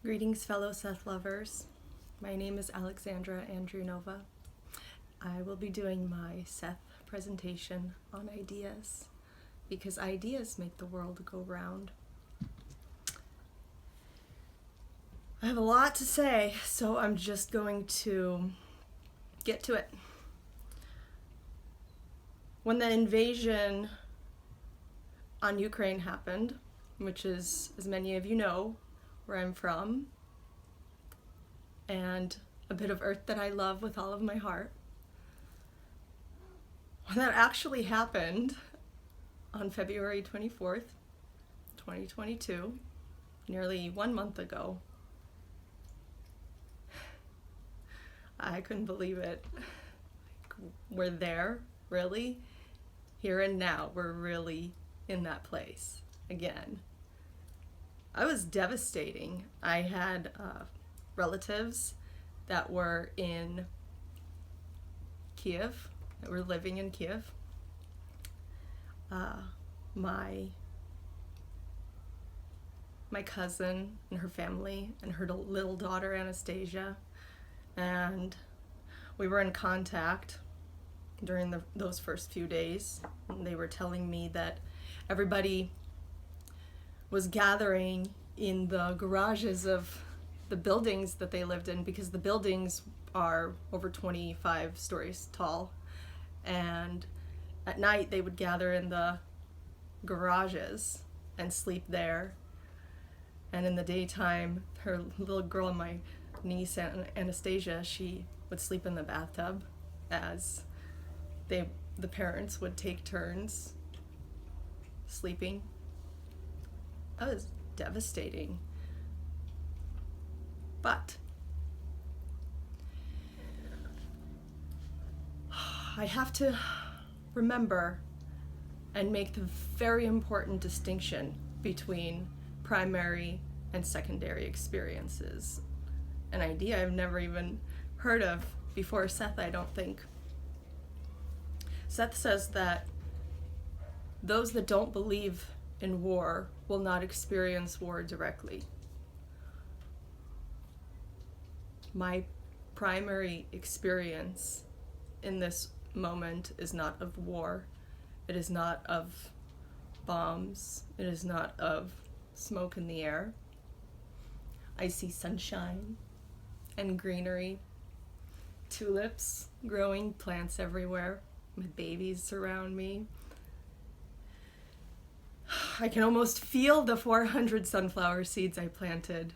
Greetings, fellow Seth lovers. My name is Alexandra Andrianova. I will be doing my Seth presentation on ideas because ideas make the world go round. I have a lot to say, so I'm just going to get to it. When the invasion on Ukraine happened, which is, as many of you know, where I'm from, and a bit of earth that I love with all of my heart. When that actually happened on February 24th, 2022, nearly 1 month ago, I couldn't believe it. We're there, really? Here and now, we're really in that place again. I was devastating. I had relatives that were in Kiev, that were living in Kiev. My cousin and her family and her little daughter Anastasia, and we were in contact during those first few days. And they were telling me that everybody was gathering in the garages of the buildings that they lived in, because the buildings are over 25 stories tall, and at night they would gather in the garages and sleep there, and in the daytime her little girl, my niece Anastasia, she would sleep in the bathtub as the parents would take turns sleeping. That was devastating. But I have to remember and make the very important distinction between primary and secondary experiences. An idea I've never even heard of before Seth, I don't think. Seth says that those that don't believe in war will not experience war directly. My primary experience in this moment is not of war. It is not of bombs. It is not of smoke in the air. I see sunshine and greenery, tulips growing, plants everywhere, with babies around me. I can almost feel the 400 sunflower seeds I planted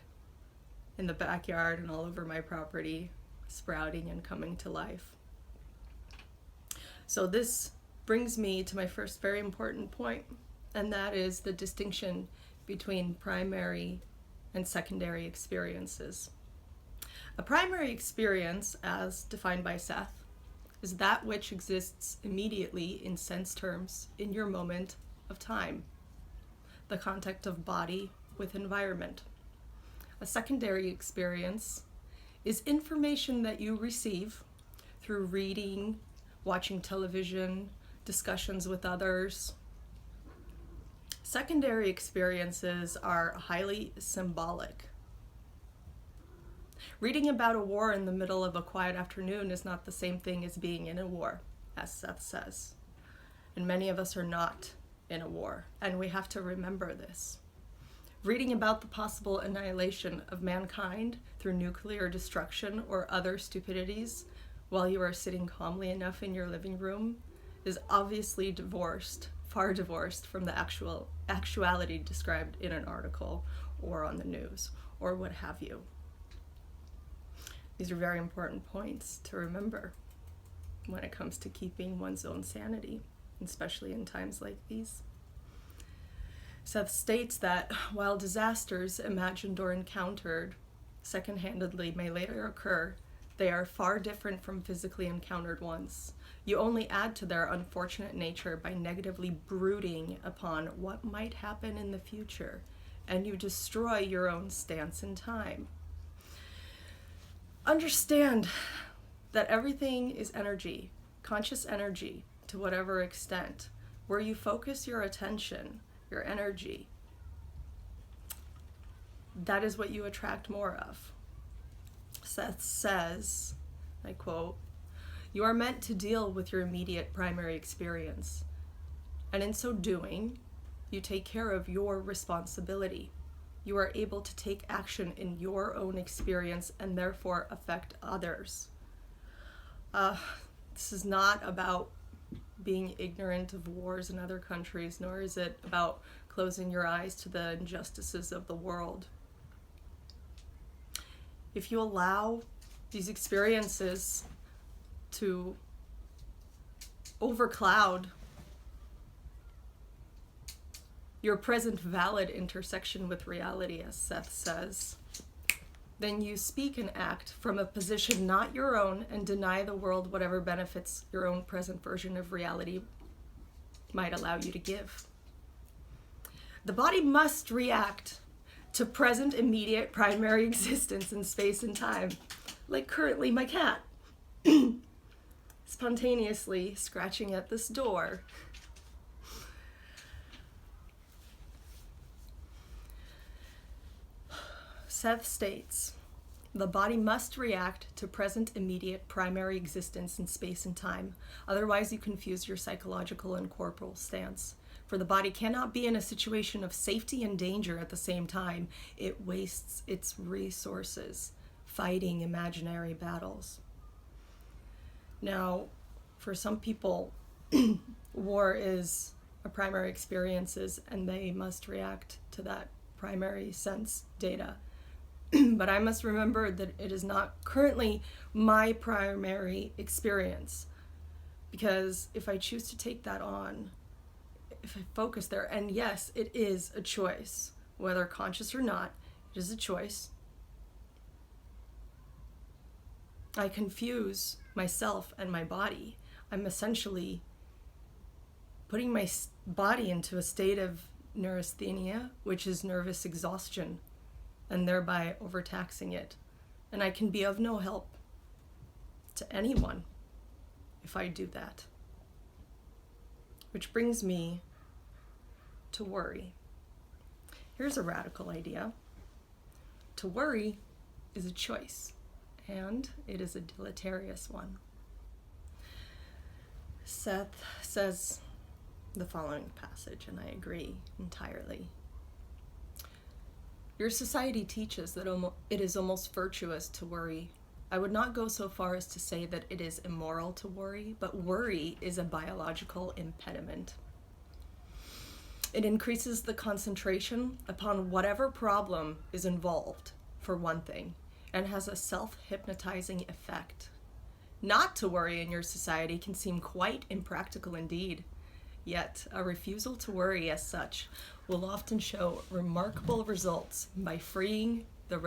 in the backyard and all over my property sprouting and coming to life. So this brings me to my first very important point, and that is the distinction between primary and secondary experiences. A primary experience, as defined by Seth, is that which exists immediately in sense terms in your moment of time, the contact of body with environment. A secondary experience is information that you receive through reading, watching television, discussions with others. Secondary experiences are highly symbolic. Reading about a war in the middle of a quiet afternoon is not the same thing as being in a war, as Seth says. And many of us are not in a war, and we have to remember this. Reading about the possible annihilation of mankind through nuclear destruction or other stupidities while you are sitting calmly enough in your living room is obviously divorced, far divorced from the actuality described in an article or on the news or what have you. These are very important points to remember when it comes to keeping one's own sanity, especially in times like these. Seth states that while disasters imagined or encountered second-handedly may later occur, they are far different from physically encountered ones. You only add to their unfortunate nature by negatively brooding upon what might happen in the future, and you destroy your own stance in time. Understand that everything is energy, conscious energy, to whatever extent. Where you focus your attention, your energy, that is what you attract more of. Seth says, I quote, "You are meant to deal with your immediate primary experience, and in so doing, you take care of your responsibility. You are able to take action in your own experience and therefore affect others." This is not about being ignorant of wars in other countries, nor is it about closing your eyes to the injustices of the world. If you allow these experiences to overcloud your present valid intersection with reality, as Seth says, then you speak and act from a position not your own and deny the world whatever benefits your own present version of reality might allow you to give. The body must react to present immediate primary existence in space and time, like currently my cat, spontaneously scratching at this door. Seth states, "The body must react to present immediate primary existence in space and time. Otherwise, you confuse your psychological and corporal stance. For the body cannot be in a situation of safety and danger at the same time. It wastes its resources fighting imaginary battles." Now, for some people, war is a primary experience, and they must react to that primary sense data. But I must remember that it is not currently my primary experience, because if I choose to take that on, if I focus there, and yes, it is a choice, whether conscious or not, it is a choice. I confuse myself and my body. I'm essentially putting my body into a state of neurasthenia, which is nervous exhaustion, and thereby overtaxing it. And I can be of no help to anyone if I do that. Which brings me to worry. Here's a radical idea. To worry is a choice, and it is a deleterious one. Seth says the following passage, and I agree entirely. "Your society teaches that it is almost virtuous to worry. I would not go so far as to say that it is immoral to worry, but worry is a biological impediment. It increases the concentration upon whatever problem is involved, for one thing, and has a self-hypnotizing effect. Not to worry in your society can seem quite impractical indeed. Yet, a refusal to worry as such will often show remarkable results by freeing the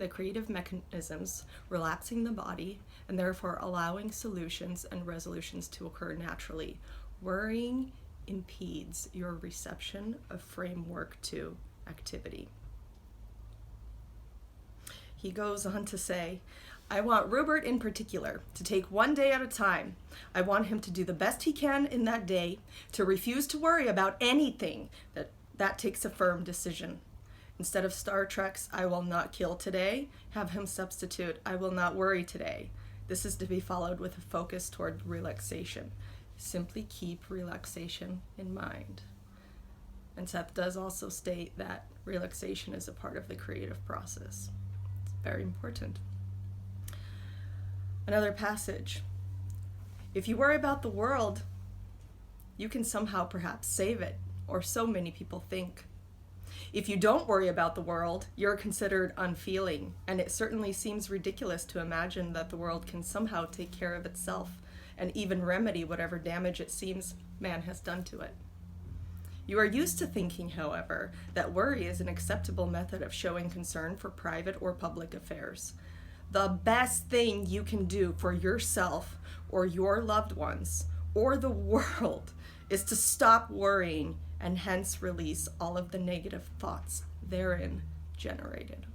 creative mechanisms, relaxing the body, and therefore allowing solutions and resolutions to occur naturally. Worrying impedes your reception of framework to activity." He goes on to say, "I want Rupert in particular to take one day at a time. I want him to do the best he can in that day, to refuse to worry about anything. That takes a firm decision. Instead of Star Trek's 'I will not kill today,' have him substitute 'I will not worry today.' This is to be followed with a focus toward relaxation. Simply keep relaxation in mind." And Seth does also state that relaxation is a part of the creative process. It's very important. Another passage. "If you worry about the world, you can somehow perhaps save it, or so many people think. If you don't worry about the world, you're considered unfeeling, and it certainly seems ridiculous to imagine that the world can somehow take care of itself and even remedy whatever damage it seems man has done to it. You are used to thinking, however, that worry is an acceptable method of showing concern for private or public affairs. The best thing you can do for yourself or your loved ones or the world is to stop worrying and hence release all of the negative thoughts therein generated."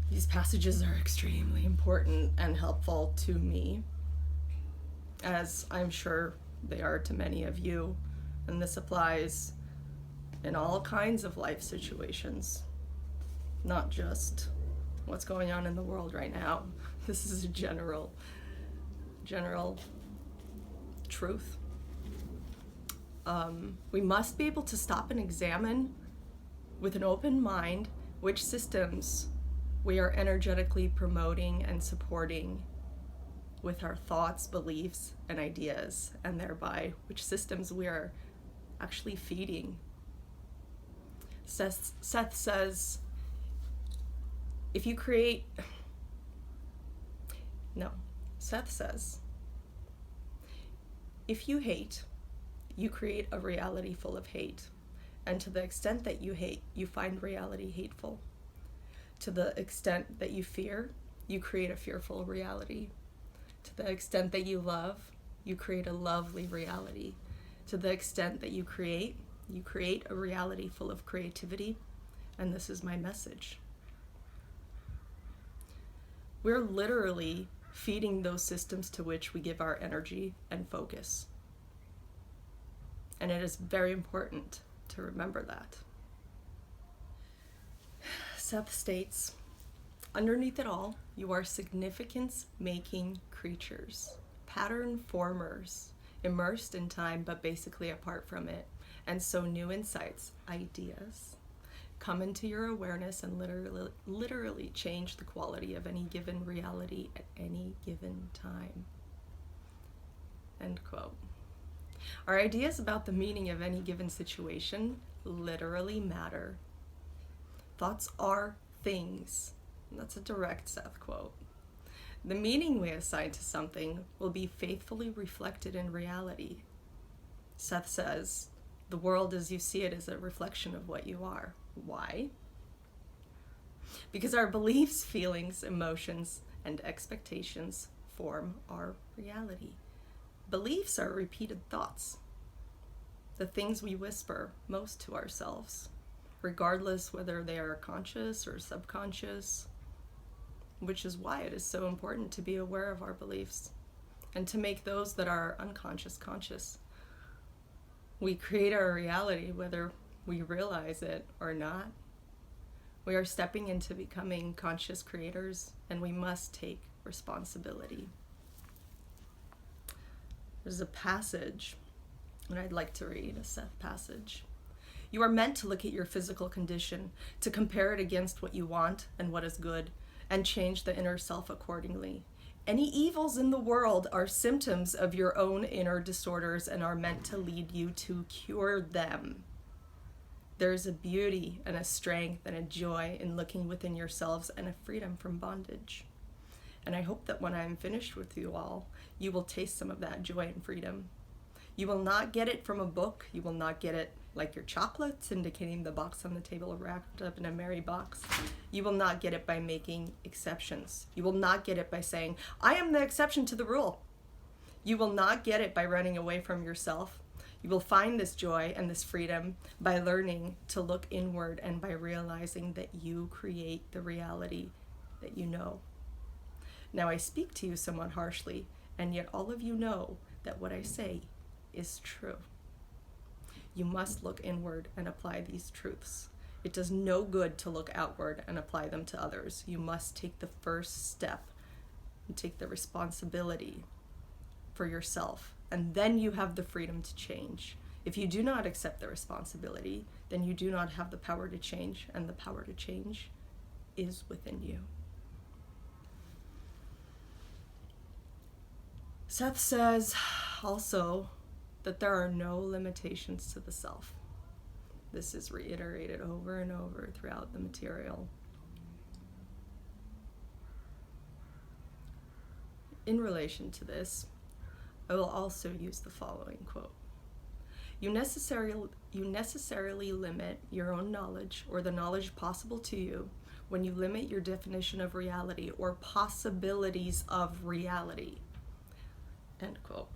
These passages are extremely important and helpful to me, as I'm sure they are to many of you And this applies in all kinds of life situations, not just what's going on in the world right now. This is a general truth. We must be able to stop and examine with an open mind which systems we are energetically promoting and supporting with our thoughts, beliefs, and ideas, and thereby which systems we are actually feeding. Seth says, Seth says, if you hate, you create a reality full of hate. And to the extent that you hate, you find reality hateful. To the extent that you fear, you create a fearful reality. To the extent that you love, you create a lovely reality. To the extent that you create a reality full of creativity. And this is my message. We're literally feeding those systems to which we give our energy and focus. And it is very important to remember that. Seth states, underneath it all, you are significance-making creatures, pattern formers, immersed in time but basically apart from it. And so new insights, ideas, come into your awareness and literally change the quality of any given reality at any given time. End quote. Our ideas about the meaning of any given situation literally matter. Thoughts are things. That's a direct Seth quote. The meaning we assign to something will be faithfully reflected in reality. Seth says, the world as you see it is a reflection of what you are. Why? Because our beliefs, feelings, emotions, and expectations form our reality. Beliefs are repeated thoughts, the things we whisper most to ourselves, regardless whether they are conscious or subconscious, which is why it is so important to be aware of our beliefs and to make those that are unconscious conscious. We create our reality whether we realize it or not. We are stepping into becoming conscious creators, and we must take responsibility. There's a passage, and I'd like to read a Seth passage. You are meant to look at your physical condition, to compare it against what you want and what is good, and change the inner self accordingly. Any evils in the world are symptoms of your own inner disorders and are meant to lead you to cure them. There is a beauty and a strength and a joy in looking within yourselves and a freedom from bondage. And I hope that when I am finished with you all, you will taste some of that joy and freedom. You will not get it from a book. You will not get it like your chocolates, indicating the box on the table wrapped up in a merry box. You will not get it by making exceptions. You will not get it by saying, I am the exception to the rule. You will not get it by running away from yourself. You will find this joy and this freedom by learning to look inward and by realizing that you create the reality that you know. Now I speak to you somewhat harshly, and yet all of you know that what I say is true. You must look inward and apply these truths. It does no good to look outward and apply them to others. You must take the first step and take the responsibility for yourself, and then you have the freedom to change. If you do not accept the responsibility, then you do not have the power to change, and the power to change is within you. Seth says also that there are no limitations to the self. This is reiterated over and over throughout the material. In relation to this, I will also use the following quote. You necessarily limit your own knowledge or the knowledge possible to you when you limit your definition of reality or possibilities of reality. End quote.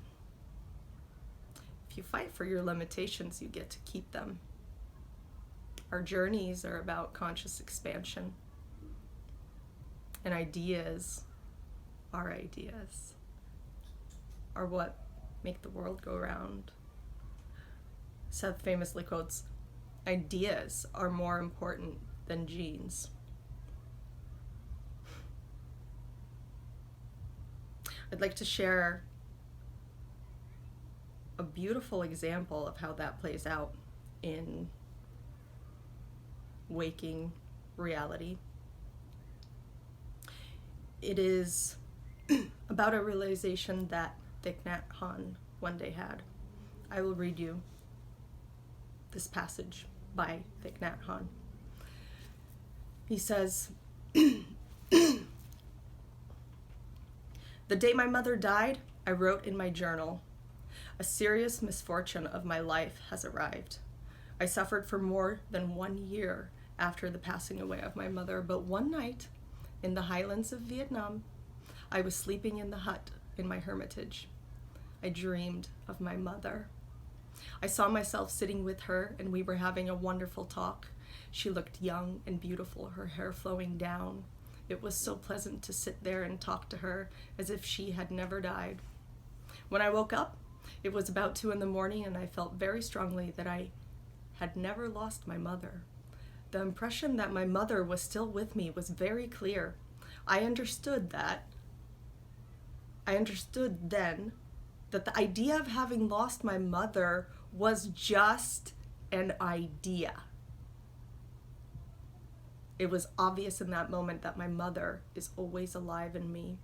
If you fight for your limitations, you get to keep them. Our journeys are about conscious expansion. And ideas are what make the world go round. Seth famously quotes, "Ideas are more important than genes." I'd like to share a beautiful example of how that plays out in waking reality. It is about a realization that Thich Nhat Hanh one day had. I will read you this passage by Thich Nhat Hanh. He says, "The day my mother died, I wrote in my journal, 'A serious misfortune of my life has arrived. I suffered for more than 1 year after the passing away of my mother, but one night in the highlands of Vietnam, I was sleeping in the hut in my hermitage. I dreamed of my mother. I saw myself sitting with her, and we were having a wonderful talk. She looked young and beautiful, her hair flowing down. It was so pleasant to sit there and talk to her as if she had never died. When I woke up, it was about 2 a.m, and I felt very strongly that I had never lost my mother. The impression that my mother was still with me was very clear. I understood then that the idea of having lost my mother was just an idea. It was obvious in that moment that my mother is always alive in me.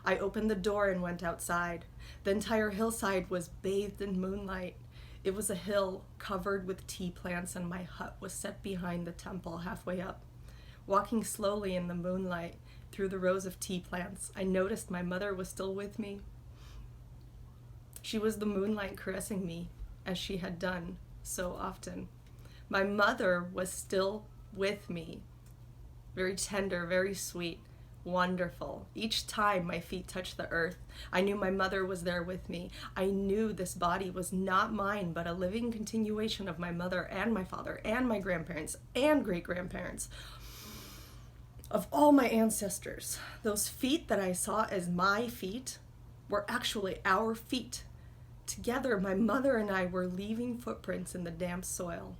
I opened the door and went outside. The entire hillside was bathed in moonlight. It was a hill covered with tea plants, and my hut was set behind the temple halfway up. Walking slowly in the moonlight through the rows of tea plants, I noticed my mother was still with me. She was the moonlight caressing me, as she had done so often. My mother was still with me. Very tender, very sweet, wonderful. Each time my feet touched the earth, I knew my mother was there with me. I knew this body was not mine, but a living continuation of my mother and my father and my grandparents and great-grandparents, of all my ancestors. Those feet that I saw as my feet were actually our feet. Together, my mother and I were leaving footprints in the damp soil.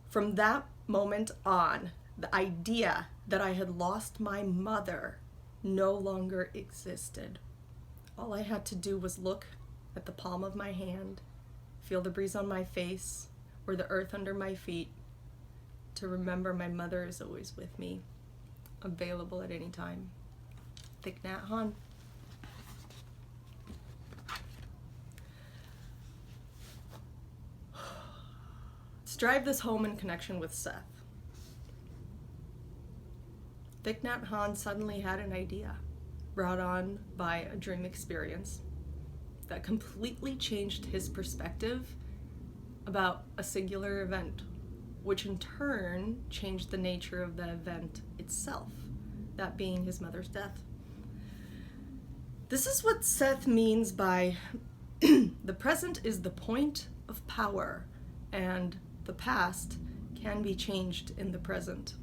From that moment on, the idea that I had lost my mother no longer existed. All I had to do was look at the palm of my hand, feel the breeze on my face, or the earth under my feet, to remember my mother is always with me, available at any time." Thich Nhat Hanh. Let's drive this home in connection with Seth. Thich Nhat Hanh suddenly had an idea, brought on by a dream experience, that completely changed his perspective about a singular event, which in turn changed the nature of the event itself, that being his mother's death. This is what Seth means by the present is the point of power, and the past can be changed in the present.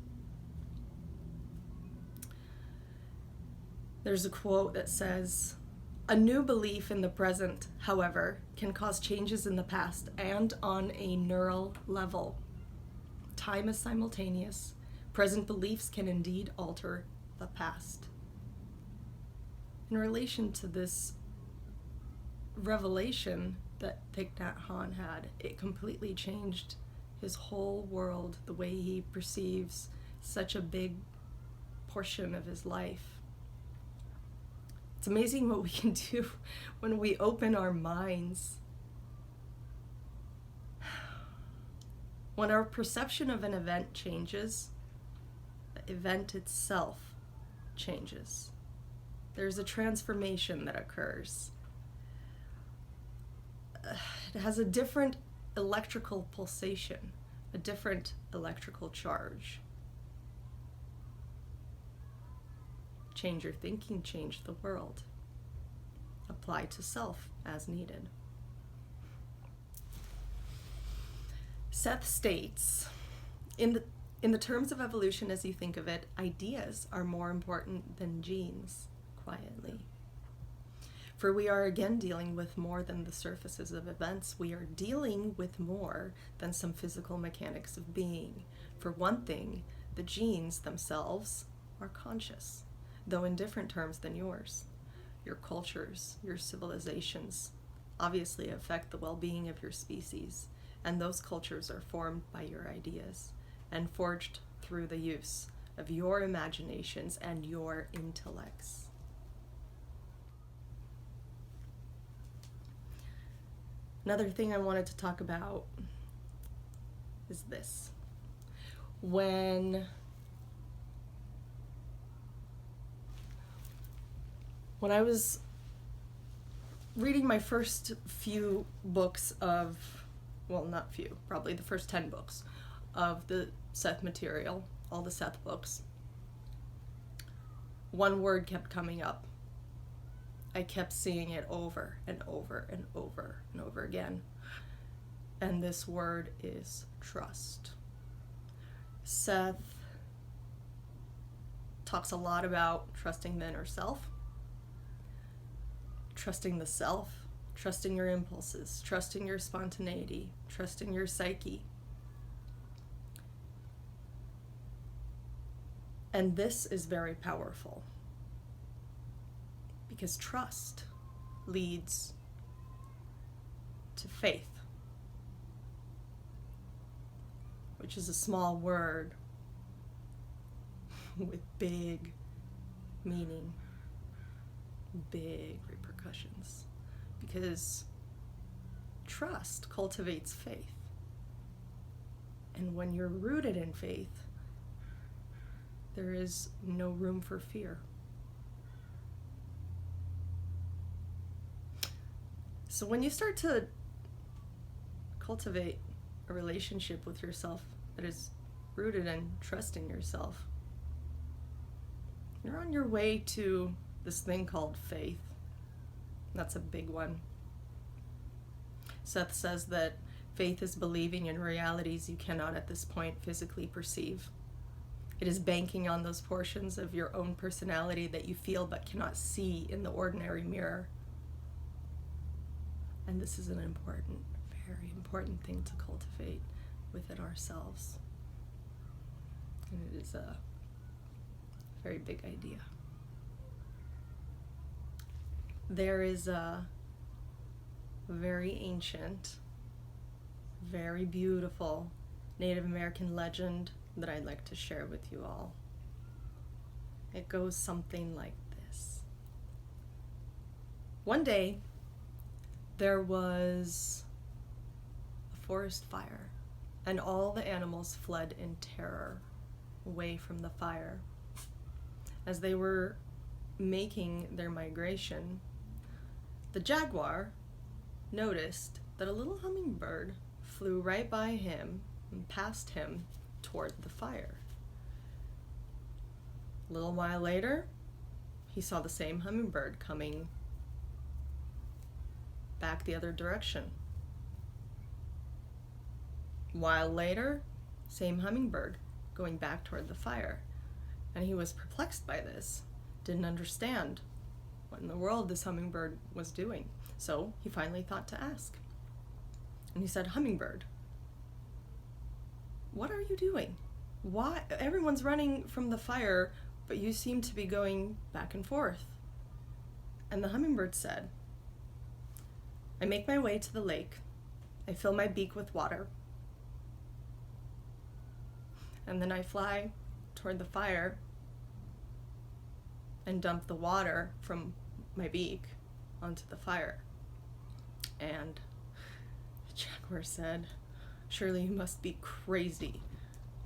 There's a quote that says, "A new belief in the present, however, can cause changes in the past and on a neural level. Time is simultaneous. Present beliefs can indeed alter the past." In relation to this revelation that Thich Nhat Hanh had, it completely changed his whole world, the way he perceives such a big portion of his life. It's amazing what we can do when we open our minds. When our perception of an event changes, the event itself changes. There's a transformation that occurs. It has a different electrical pulsation, a different electrical charge. Change your thinking, change the world. Apply to self as needed. Seth states, in the terms of evolution as you think of it, ideas are more important than genes, quietly. For we are again dealing with more than the surfaces of events. We are dealing with more than some physical mechanics of being. For one thing, the genes themselves are conscious, though in different terms than yours. Your cultures, your civilizations, obviously affect the well-being of your species, and those cultures are formed by your ideas and forged through the use of your imaginations and your intellects. Another thing I wanted to talk about is this. When I was reading my first few books of, well, not few, probably the first 10 books of the Seth material, all the Seth books, one word kept coming up. I kept seeing it over and over and over and over again. And this word is trust. Seth talks a lot about trusting the inner self, trusting the self, trusting your impulses, trusting your spontaneity, trusting your psyche. And this is very powerful because trust leads to faith, which is a small word with big meaning, big repercussions, because trust cultivates faith. And when you're rooted in faith, there is no room for fear. So when you start to cultivate a relationship with yourself that is rooted in trusting yourself, you're on your way to this thing called faith. That's a big one. Seth says that faith is believing in realities you cannot at this point physically perceive. It is banking on those portions of your own personality that you feel but cannot see in the ordinary mirror. And this is an important, very important thing to cultivate within ourselves. And it is a very big idea. There is a very ancient, very beautiful Native American legend that I'd like to share with you all. It goes something like this. One day, there was a forest fire, and all the animals fled in terror away from the fire. As they were making their migration, the jaguar noticed that a little hummingbird flew right by him and past him toward the fire. A little while later, he saw the same hummingbird coming back the other direction. A while later, same hummingbird going back toward the fire. And he was perplexed by this, didn't understand what in the world this hummingbird was doing. So he finally thought to ask. And he said, "Hummingbird, what are you doing? Why? Everyone's running from the fire, but you seem to be going back and forth." And the hummingbird said, "I make my way to the lake. I fill my beak with water. And then I fly toward the fire and dump the water from my beak onto the fire." And the jaguar said, "Surely you must be crazy.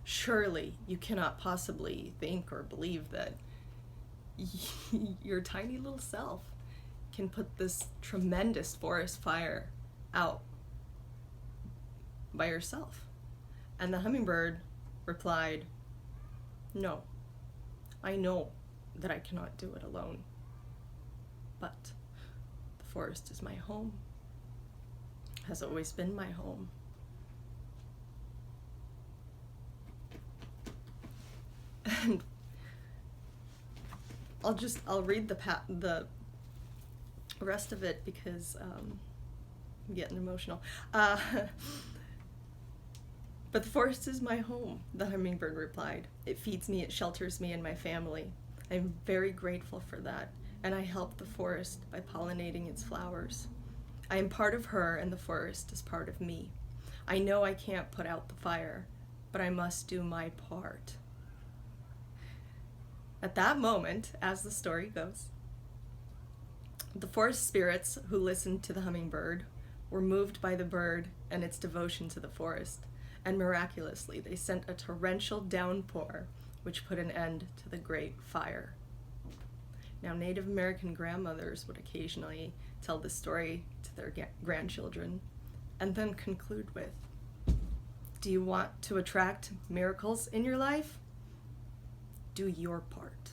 Surely you cannot possibly think or believe that your tiny little self can put this tremendous forest fire out by yourself." And the hummingbird replied, "No, I know that I cannot do it alone, but the forest is my home, has always been my home. And I'll read the the rest of it because I'm getting emotional. But the forest is my home, the hummingbird replied. It feeds me, it shelters me and my family. I'm very grateful for that, and I help the forest by pollinating its flowers. I am part of her, and the forest is part of me. I know I can't put out the fire, but I must do my part. At that moment, as the story goes, the forest spirits who listened to the hummingbird were moved by the bird and its devotion to the forest, and miraculously they sent a torrential downpour which put an end to the great fire. Now, Native American grandmothers would occasionally tell this story to their grandchildren and then conclude with, do you want to attract miracles in your life? Do your part.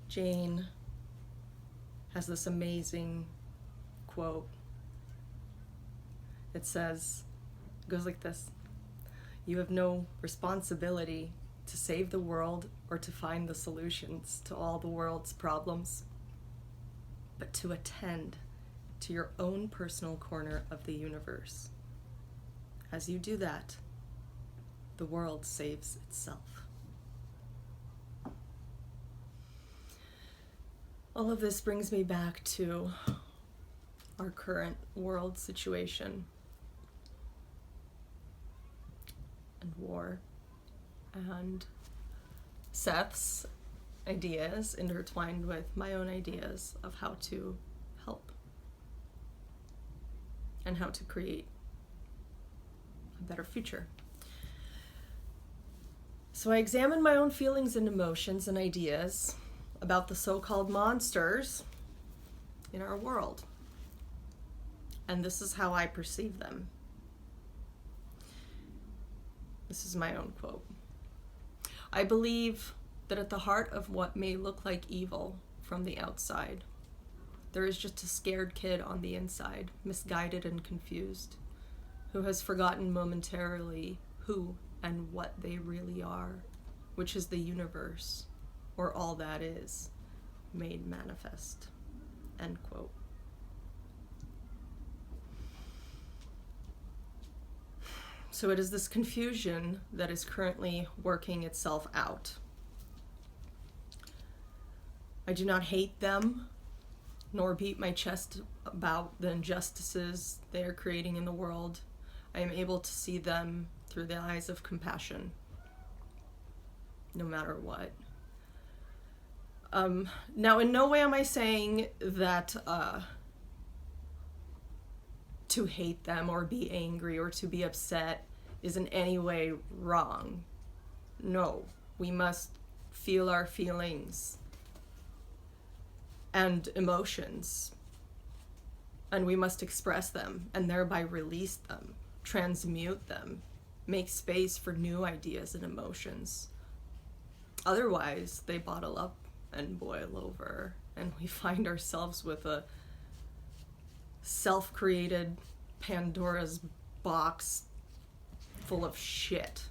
Jane has this amazing quote. It goes like this: you have no responsibility to save the world or to find the solutions to all the world's problems, but to attend to your own personal corner of the universe. As you do that, the world saves itself. All of this brings me back to our current world situation and war, and Seth's ideas intertwined with my own ideas of how to help and how to create a better future. So I examined my own feelings and emotions and ideas about the so-called monsters in our world. And this is how I perceive them. This is my own quote. I believe that at the heart of what may look like evil from the outside, there is just a scared kid on the inside, misguided and confused, who has forgotten momentarily who and what they really are, which is the universe, or all that is, made manifest. End quote. So it is this confusion that is currently working itself out. I do not hate them, nor beat my chest about the injustices they are creating in the world. I am able to see them through the eyes of compassion, no matter what. Now, in no way am I saying that to hate them or be angry or to be upset is in any way wrong. No, we must feel our feelings and emotions, and we must express them and thereby release them, transmute them, make space for new ideas and emotions. Otherwise, they bottle up and boil over, and we find ourselves with a self-created Pandora's box full of shit.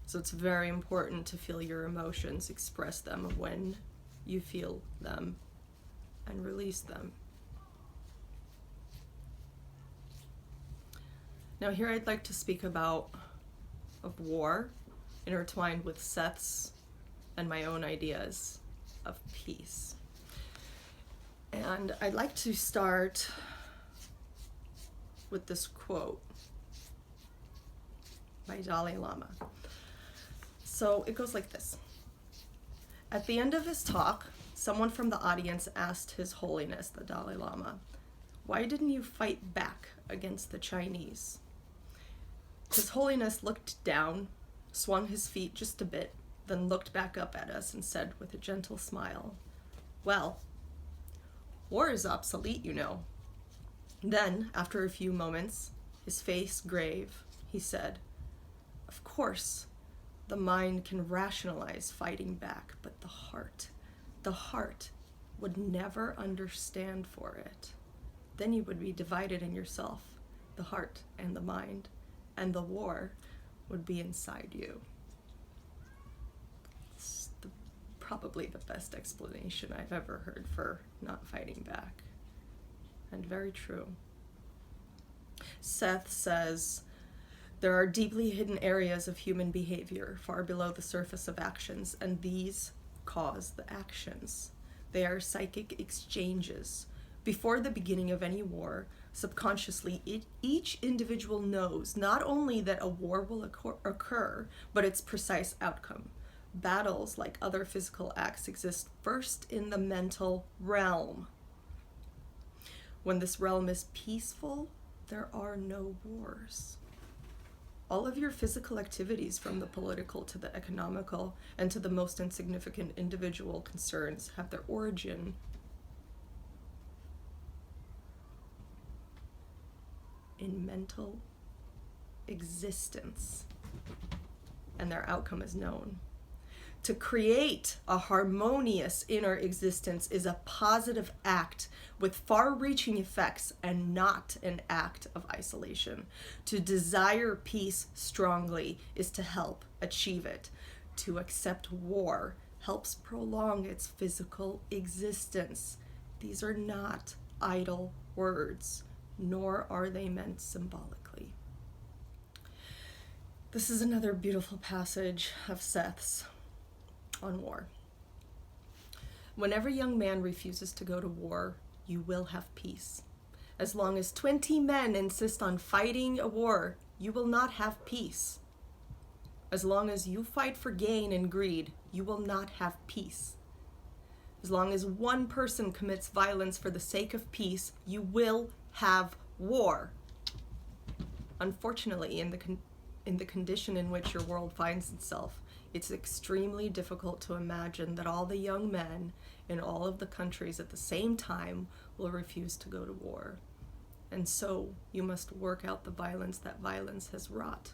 So it's very important to feel your emotions, express them when you feel them, and release them. Now here I'd like to speak of war intertwined with Seth's and my own ideas of peace. And I'd like to start with this quote by Dalai Lama. So it goes like this. At the end of his talk, someone from the audience asked His Holiness, the Dalai Lama, "Why didn't you fight back against the Chinese?" His Holiness looked down, swung his feet just a bit, then looked back up at us and said with a gentle smile, "Well, war is obsolete, you know." Then, after a few moments, his face grave, he said, "Of course, the mind can rationalize fighting back, but the heart would never understand for it. Then you would be divided in yourself, the heart and the mind, and the war would be inside you." It's the probably the best explanation I've ever heard for not fighting back. And very true. Seth says, there are deeply hidden areas of human behavior far below the surface of actions, and these cause the actions. They are psychic exchanges. Before the beginning of any war, subconsciously, each individual knows not only that a war will occur, but its precise outcome. Battles, like other physical acts, exist first in the mental realm. When this realm is peaceful, there are no wars. All of your physical activities, from the political to the economical and to the most insignificant individual concerns, have their origin in mental existence, and their outcome is known. To create a harmonious inner existence is a positive act with far-reaching effects and not an act of isolation. To desire peace strongly is to help achieve it. To accept war helps prolong its physical existence. These are not idle words, nor are they meant symbolically. This is another beautiful passage of Seth's on war. When every young man refuses to go to war, you will have peace. As long as 20 men insist on fighting a war, you will not have peace. As long as you fight for gain and greed, you will not have peace. As long as one person commits violence for the sake of peace, you will have war. Unfortunately, in the condition in which your world finds itself, it's extremely difficult to imagine that all the young men in all of the countries at the same time will refuse to go to war. And so you must work out the violence that violence has wrought.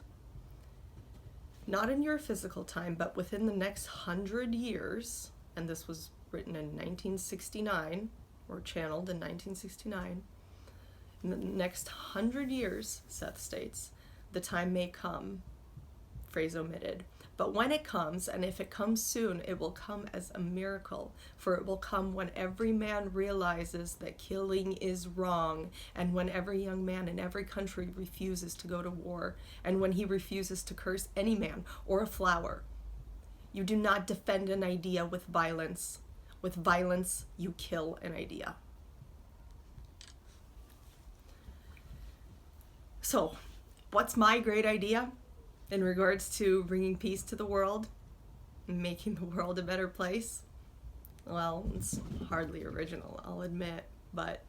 Not in your physical time, but within the next 100 years, and this was written in 1969, or channeled in 1969, in the next 100 years, Seth states, the time may come, phrase omitted, but when it comes, and if it comes soon, it will come as a miracle, for it will come when every man realizes that killing is wrong, and when every young man in every country refuses to go to war, and when he refuses to curse any man or a flower. You do not defend an idea with violence. With violence, you kill an idea. So, what's my great idea in regards to bringing peace to the world and making the world a better place? Well, it's hardly original, I'll admit, but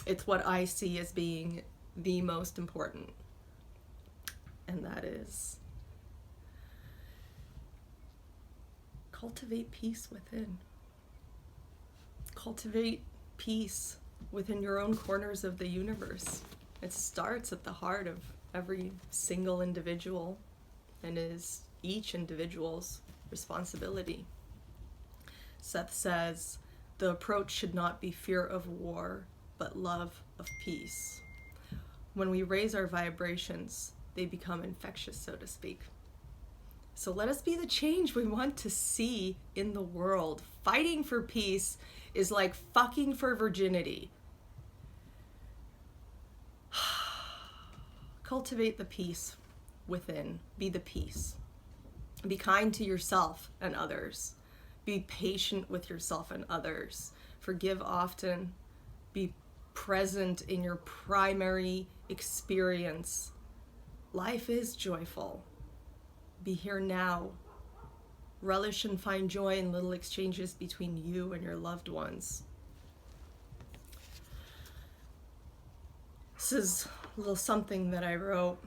it's what I see as being the most important, and that is cultivate peace within. Cultivate peace within your own corners of the universe. It starts at the heart of every single individual and is each individual's responsibility. Seth says, the approach should not be fear of war, but love of peace. When we raise our vibrations, they become infectious, so to speak. So let us be the change we want to see in the world. Fighting for peace is like fucking for virginity. Cultivate the peace within. Be the peace. Be kind to yourself and others. Be patient with yourself and others. Forgive often. Be present in your primary experience. Life is joyful. Be here now. Relish and find joy in little exchanges between you and your loved ones. This is a little something that I wrote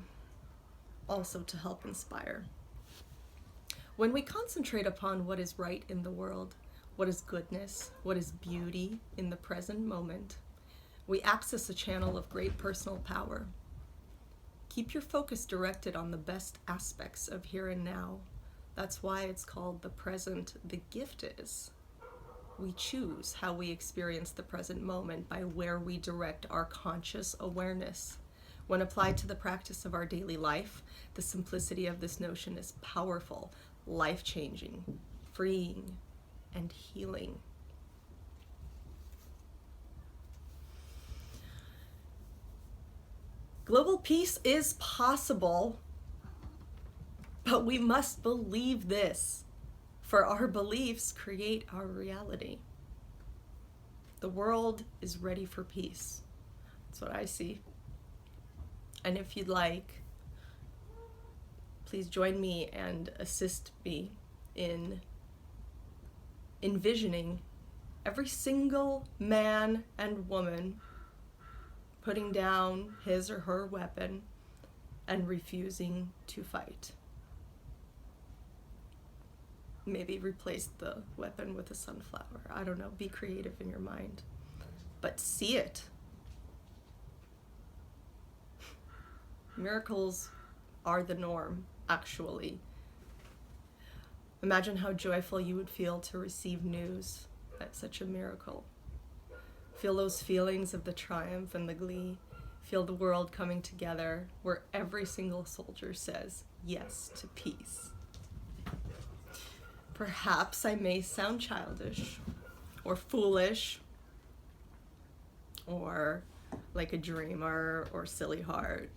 also to help inspire. When we concentrate upon what is right in the world, what is goodness, what is beauty in the present moment, we access a channel of great personal power. Keep your focus directed on the best aspects of here and now. That's why it's called the present. The gift is we choose how we experience the present moment by where we direct our conscious awareness. When applied to the practice of our daily life, the simplicity of this notion is powerful, life-changing, freeing, and healing. Global peace is possible, but we must believe this, for our beliefs create our reality. The world is ready for peace. That's what I see. And if you'd like, please join me and assist me in envisioning every single man and woman putting down his or her weapon and refusing to fight. Maybe replace the weapon with a sunflower. I don't know. Be creative in your mind. But see it. Miracles are the norm, actually. Imagine how joyful you would feel to receive news at such a miracle. Feel those feelings of the triumph and the glee. Feel the world coming together where every single soldier says yes to peace. Perhaps I may sound childish or foolish or like a dreamer or silly heart,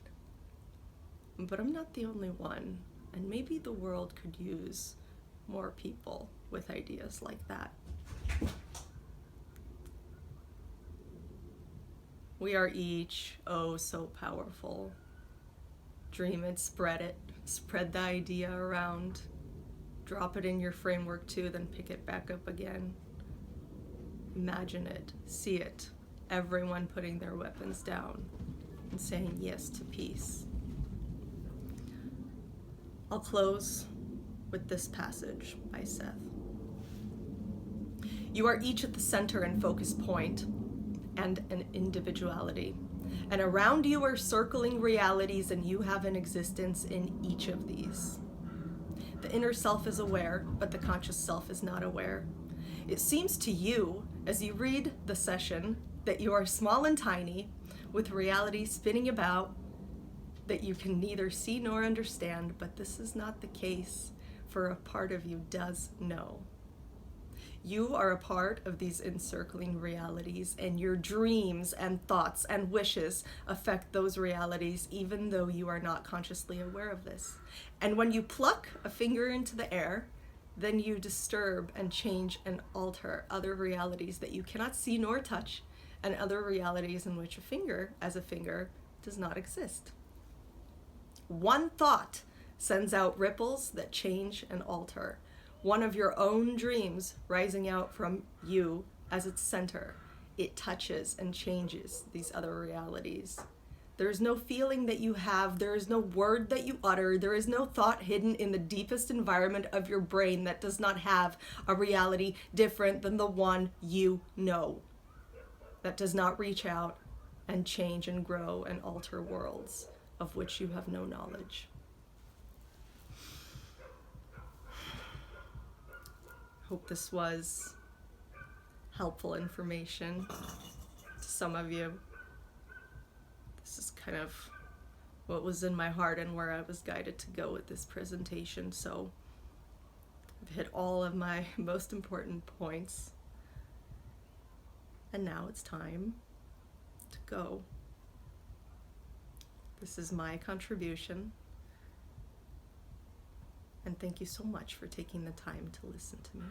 but I'm not the only one, and maybe the world could use more people with ideas like that. We are each, oh, so powerful. Dream it, spread the idea around. Drop it in your framework too, then pick it back up again. Imagine it, see it, everyone putting their weapons down and saying yes to peace. I'll close with this passage by Seth. You are each at the center and focus point and an individuality. And around you are circling realities, and you have an existence in each of these. The inner self is aware, but the conscious self is not aware. It seems to you, as you read the session, that you are small and tiny, with reality spinning about that you can neither see nor understand, but this is not the case, for a part of you does know. You are a part of these encircling realities, and your dreams and thoughts and wishes affect those realities, even though you are not consciously aware of this. And when you pluck a finger into the air, then you disturb and change and alter other realities that you cannot see nor touch, and other realities in which a finger, as a finger, does not exist. One thought sends out ripples that change and alter. One of your own dreams rising out from you as its center. It touches and changes these other realities. There is no feeling that you have. There is no word that you utter. There is no thought hidden in the deepest environment of your brain that does not have a reality different than the one you know. That does not reach out and change and grow and alter worlds of which you have no knowledge. Hope this was helpful information to some of you. This is kind of what was in my heart and where I was guided to go with this presentation. So I've hit all of my most important points. And now it's time to go. This is my contribution. And thank you so much for taking the time to listen to me.